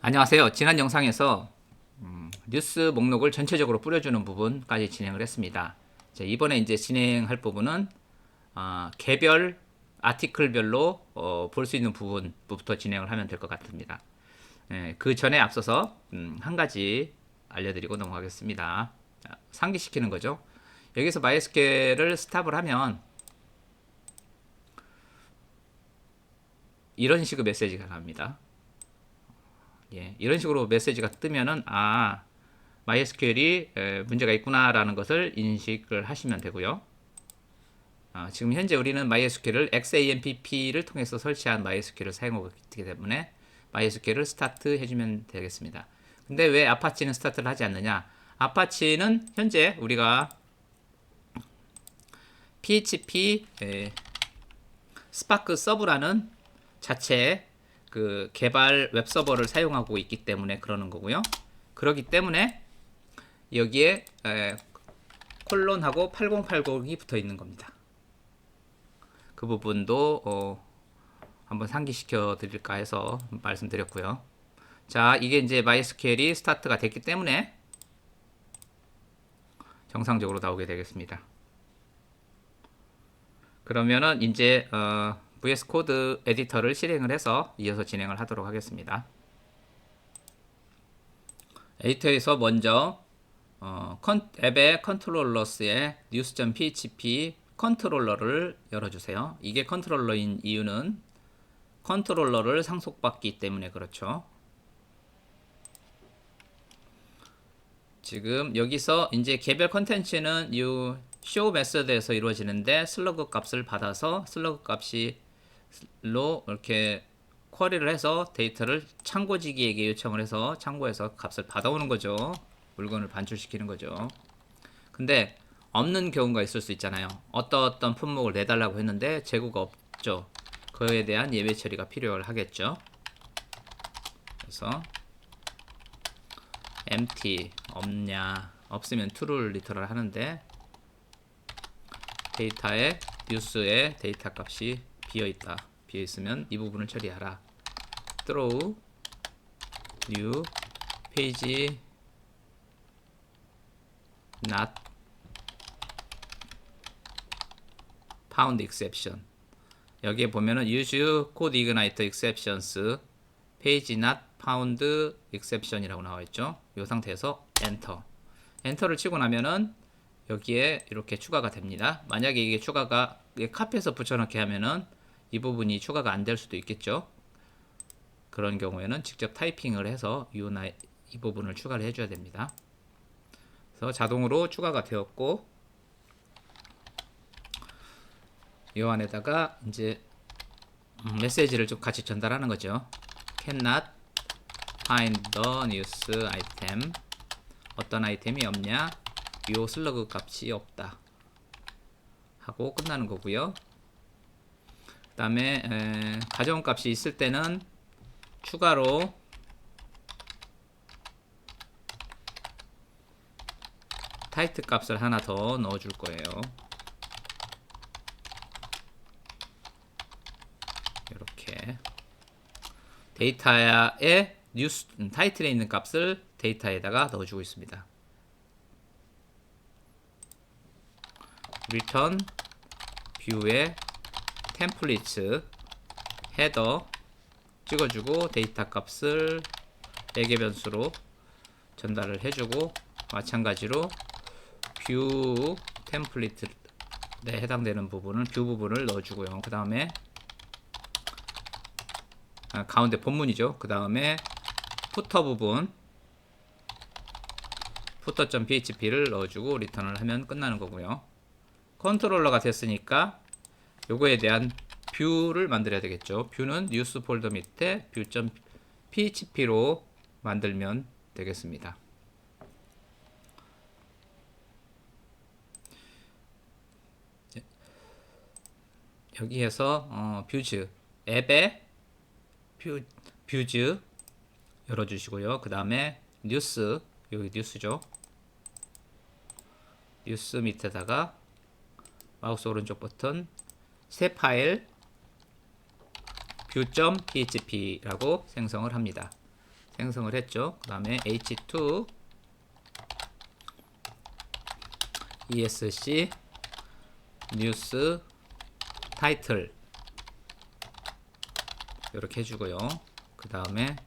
안녕하세요. 지난 영상에서 뉴스 목록을 전체적으로 뿌려주는 부분까지 진행을 했습니다. 자, 이번에 이제 진행할 부분은 개별 아티클별로 볼 수 있는 부분부터 진행을 하면 될 것 같습니다. 그 전에 앞서서 한 가지 알려드리고 넘어가겠습니다. 자, 상기시키는 거죠. 여기서 MySQL을 스탑을 하면 이런 식의 메시지가 갑니다. 이런 식으로 메시지가 뜨면은 MySQL이 문제가 있구나라는 것을 인식을 하시면 되고요. 지금 현재 우리는 MySQL을 XAMPP를 통해서 설치한 MySQL을 사용하고 있기 때문에 MySQL을 스타트 해주면 되겠습니다. 근데 왜 아파치는 스타트를 하지 않느냐? 아파치는 현재 우리가 PHP 스파크 서브라는 자체 그 개발 웹서버를 사용하고 있기 때문에 그러는 거고요. 그렇기 때문에 여기에 콜론하고 8080이 붙어 있는 겁니다. 그 부분도 한번 상기시켜 드릴까 해서 말씀드렸고요. 자, 이게 이제 MySQL이 스타트가 됐기 때문에 정상적으로 나오게 되겠습니다. 그러면은 이제 VS 코드 에디터를 실행을 해서 이어서 진행을 하도록 하겠습니다. 에디터에서 먼저 앱의 컨트롤러스의 news.php 컨트롤러를 열어주세요. 이게 컨트롤러인 이유는 컨트롤러를 상속받기 때문에 그렇죠. 지금 여기서 이제 개별 컨텐츠는 이 show 메서드에서 이루어지는데 슬러그 값을 받아서 슬러그 값이로 이렇게 쿼리를 해서 데이터를 창고지기에게 요청을 해서 창고에서 값을 받아오는 거죠. 물건을 반출시키는 거죠. 근데 없는 경우가 있을 수 있잖아요. 어떤 품목을 내달라고 했는데 재고가 없죠. 그에 대한 예외 처리가 필요하겠죠. 그래서 empty 없냐, 없으면 true를 리터럴 하는데 데이터에 뉴스의 데이터 값이 비어있다. 비어있으면 이 부분을 처리하라. throw new page not found exception. 여기에 보면은 use code igniter exceptions page not found exception이라고 나와 있죠. 이 상태에서 엔터. 엔터를 치고 나면은 여기에 이렇게 추가가 됩니다. 만약에 이게 추가가 카피해서 붙여넣기 하면은 이 부분이 추가가 안 될 수도 있겠죠. 그런 경우에는 직접 타이핑을 해서 이 부분을 추가를 해줘야 됩니다. 그래서 자동으로 추가가 되었고 이 안에다가 이제 메시지를 좀 같이 전달하는 거죠. cannot find the news item. 어떤 아이템이 없냐? 요 슬러그 값이 없다. 하고 끝나는 거고요. 그 다음에 가져온 값이 있을 때는 추가로 타이트 값을 하나 더 넣어줄 거예요. 이렇게 데이터의 뉴스 타이틀에 있는 값을 데이터에다가 넣어주고 있습니다. return view의 템플릿 헤더 찍어주고 데이터 값을 매개 변수로 전달을 해주고 마찬가지로 뷰 템플릿에 해당되는 부분을 뷰 부분을 넣어주고요. 그 다음에 가운데 본문이죠. 그 다음에 푸터 부분 footer.php를 넣어주고 리턴을 하면 끝나는 거고요. 컨트롤러가 됐으니까 요거에 대한 뷰를 만들어야 되겠죠. 뷰는 뉴스 폴더 밑에 뷰.php로 만들면 되겠습니다. 여기에서 뷰즈 앱에 뷰즈 열어주시고요. 그 다음에 뉴스 여기 뉴스죠. 뉴스 밑에다가 마우스 오른쪽 버튼 새 파일 뷰.php라고 생성을 합니다. 생성을 했죠. 그 다음에 h2 esc 뉴스 타이틀 이렇게 해주고요. 그 다음에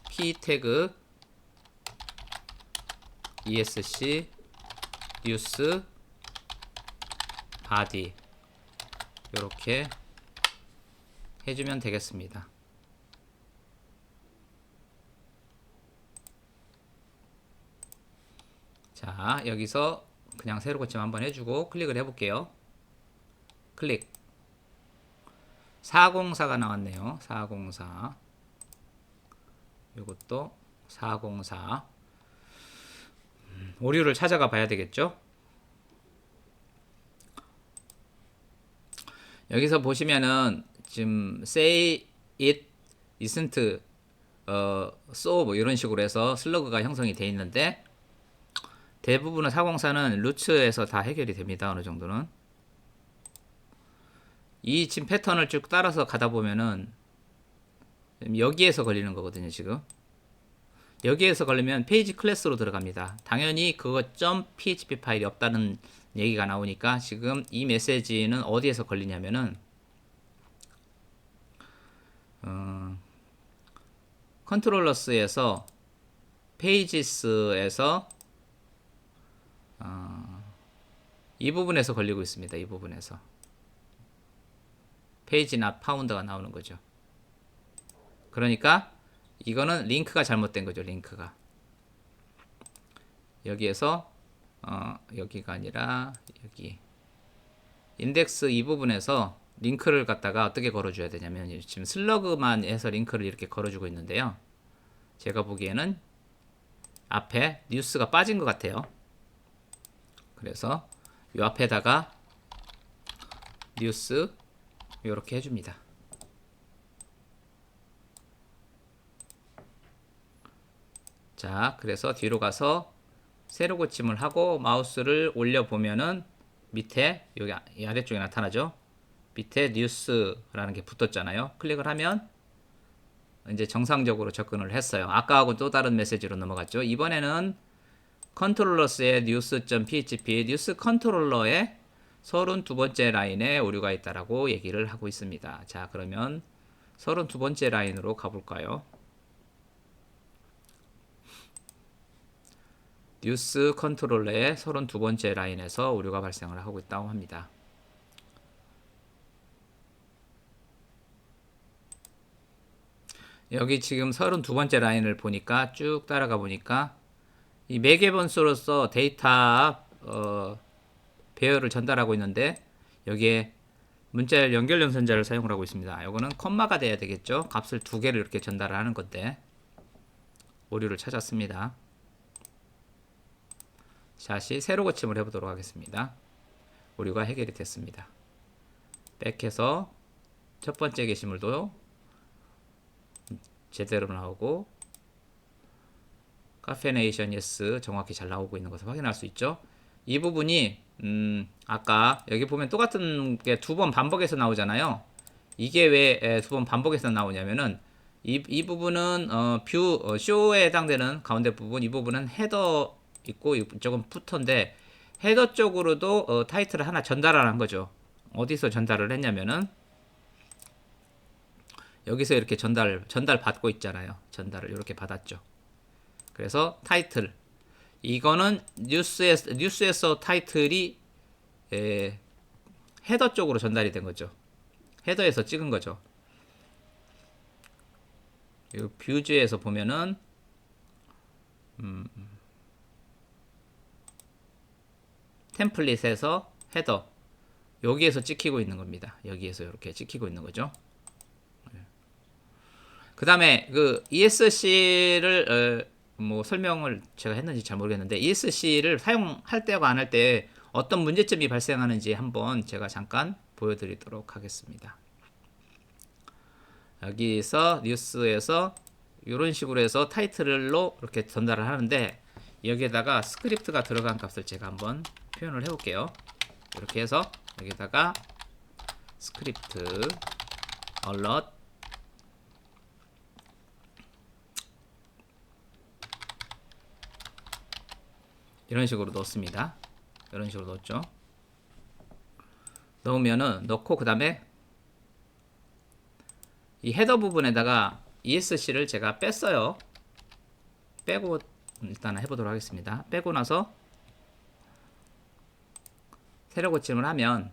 p 태그 esc 뉴스 바디 이렇게 해주면 되겠습니다. 자, 여기서 그냥 세로 고침 한번 해주고 클릭을 해볼게요. 클릭. 404가 나왔네요. 404. 이것도 404. 오류를 찾아가 봐야 되겠죠? 여기서 보시면은 지금 say it isn't so 뭐 이런 식으로 해서 슬러그가 형성이 되어 있는데 대부분의 404는 루츠에서 다 해결이 됩니다. 어느 정도는. 이 지금 패턴을 쭉 따라서 가다 보면은 여기에서 걸리는 거거든요. 지금 여기에서 걸리면 페이지 클래스로 들어갑니다. 당연히 그거 .php 파일이 없다는 얘기가 나오니까 지금 이 메시지는 어디에서 걸리냐면은 컨트롤러스에서 페이지스에서 이 부분에서 걸리고 있습니다. 이 부분에서 페이지 not found가 나오는 거죠. 그러니까 이거는 링크가 잘못된 거죠. 링크가 여기에서 여기가 아니라 여기 인덱스 이 부분에서 링크를 갖다가 어떻게 걸어줘야 되냐면 지금 슬러그만 해서 링크를 이렇게 걸어주고 있는데요. 제가 보기에는 앞에 뉴스가 빠진 것 같아요. 그래서 이 앞에다가 뉴스 이렇게 해줍니다. 자, 그래서 뒤로 가서 세로 고침을 하고 마우스를 올려 보면은 밑에 여기 이 아래쪽에 나타나죠. 밑에 뉴스라는 게 붙었잖아요. 클릭을 하면 이제 정상적으로 접근을 했어요. 아까하고 또 다른 메시지로 넘어갔죠. 이번에는 컨트롤러스의 news.php 뉴스 컨트롤러의 32번째 라인에 오류가 있다라고 얘기를 하고 있습니다. 자, 그러면 32번째 라인으로 가볼까요? 뉴스 컨트롤러의 32번째 라인에서 오류가 발생을 하고 있다고 합니다. 여기 지금 32번째 라인을 보니까 쭉 따라가 보니까 이 매개 번수로서 데이터 배열을 전달하고 있는데 여기에 문자열 연결 연산자를 사용을 하고 있습니다. 이거는 컴마가 돼야 되겠죠. 값을 두 개를 이렇게 전달을 하는 건데 오류를 찾았습니다. 다시 세로 고침을 해보도록 하겠습니다. 오류가 해결이 됐습니다. 백해서 첫 번째 게시물도 제대로 나오고 카페네이션 예스 정확히 잘 나오고 있는 것을 확인할 수 있죠. 이 부분이 아까 여기 보면 똑같은 게 두 번 반복해서 나오잖아요. 이게 왜 두 번 반복해서 나오냐면은 이 부분은 뷰 쇼에 해당되는 가운데 부분, 이 부분은 헤더 있고 이쪽은 푸터인데 헤더 쪽으로도 타이틀을 하나 전달을 한 거죠. 어디서 전달을 했냐면은 여기서 이렇게 전달 받고 있잖아요. 전달을 이렇게 받았죠. 그래서 타이틀 이거는 뉴스에서 타이틀이 헤더 쪽으로 전달이 된 거죠. 헤더에서 찍은 거죠. 이 뷰즈에서 보면은 템플릿에서 헤더 여기에서 찍히고 있는 겁니다. 여기에서 이렇게 찍히고 있는 거죠. 그 다음에 그 ESC를 뭐 설명을 제가 했는지 잘 모르겠는데 ESC를 사용할 때와 안 할 때 어떤 문제점이 발생하는지 한번 제가 잠깐 보여드리도록 하겠습니다. 여기서 뉴스에서 이런 식으로 해서 타이틀로 이렇게 전달을 하는데 여기에다가 스크립트가 들어간 값을 제가 한번 표현을 해볼게요. 이렇게 해서 여기다가 스크립트 alert 이런 식으로 넣습니다. 이런 식으로 넣었죠. 넣으면은 넣고 그 다음에 이 헤더 부분에다가 ESC를 제가 뺐어요. 빼고 일단 해보도록 하겠습니다. 빼고 나서 세로 고침을 하면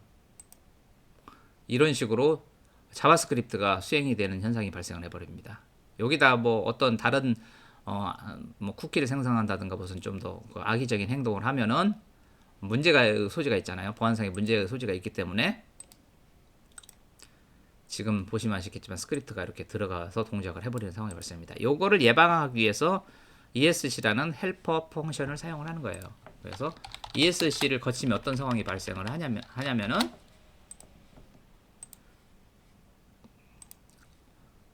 이런 식으로 자바스크립트가 수행이 되는 현상이 발생을 해버립니다. 여기다 뭐 어떤 다른 뭐 쿠키를 생성한다든가 무슨 좀 더 악의적인 행동을 하면은 문제가 소지가 있잖아요. 보안상의 문제의 소지가 있기 때문에 지금 보시면 아시겠지만 스크립트가 이렇게 들어가서 동작을 해버리는 상황이 발생합니다. 요거를 예방하기 위해서 ESC라는 헬퍼 펑션을 사용을 하는 거예요. 그래서 ESC를 거치면 어떤 상황이 발생을 하냐면은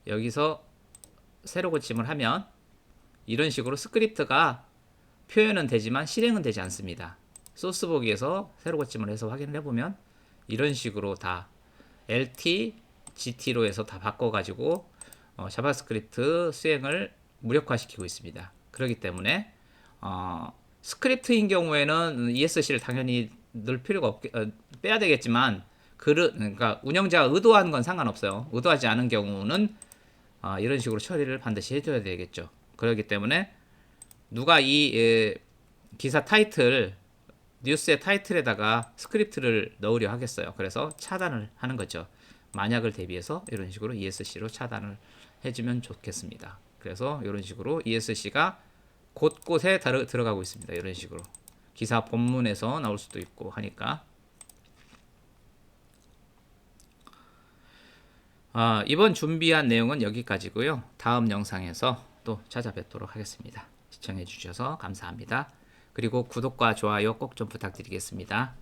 여기서 세로 고침을 하면 이런 식으로 스크립트가 표현은 되지만 실행은 되지 않습니다. 소스 보기에서 세로 고침을 해서 확인을 해보면 이런 식으로 다 LT, GT로 해서 다 바꿔가지고 자바스크립트 수행을 무력화시키고 있습니다. 그렇기 때문에 스크립트인 경우에는 ESC를 당연히 넣을 필요가 없게 빼야 되겠지만 그러니까 운영자가 의도한 건 상관없어요. 의도하지 않은 경우는 이런 식으로 처리를 반드시 해줘야 되겠죠. 그렇기 때문에 누가 이 기사 타이틀 뉴스의 타이틀에다가 스크립트를 넣으려 하겠어요. 그래서 차단을 하는 거죠. 만약을 대비해서 이런 식으로 ESC로 차단을 해주면 좋겠습니다. 그래서 이런 식으로 ESC가 곳곳에 들어가고 있습니다. 이런 식으로 기사 본문에서 나올 수도 있고 하니까 이번 준비한 내용은 여기까지고요. 다음 영상에서 또 찾아뵙도록 하겠습니다. 시청해 주셔서 감사합니다. 그리고 구독과 좋아요 꼭 좀 부탁드리겠습니다.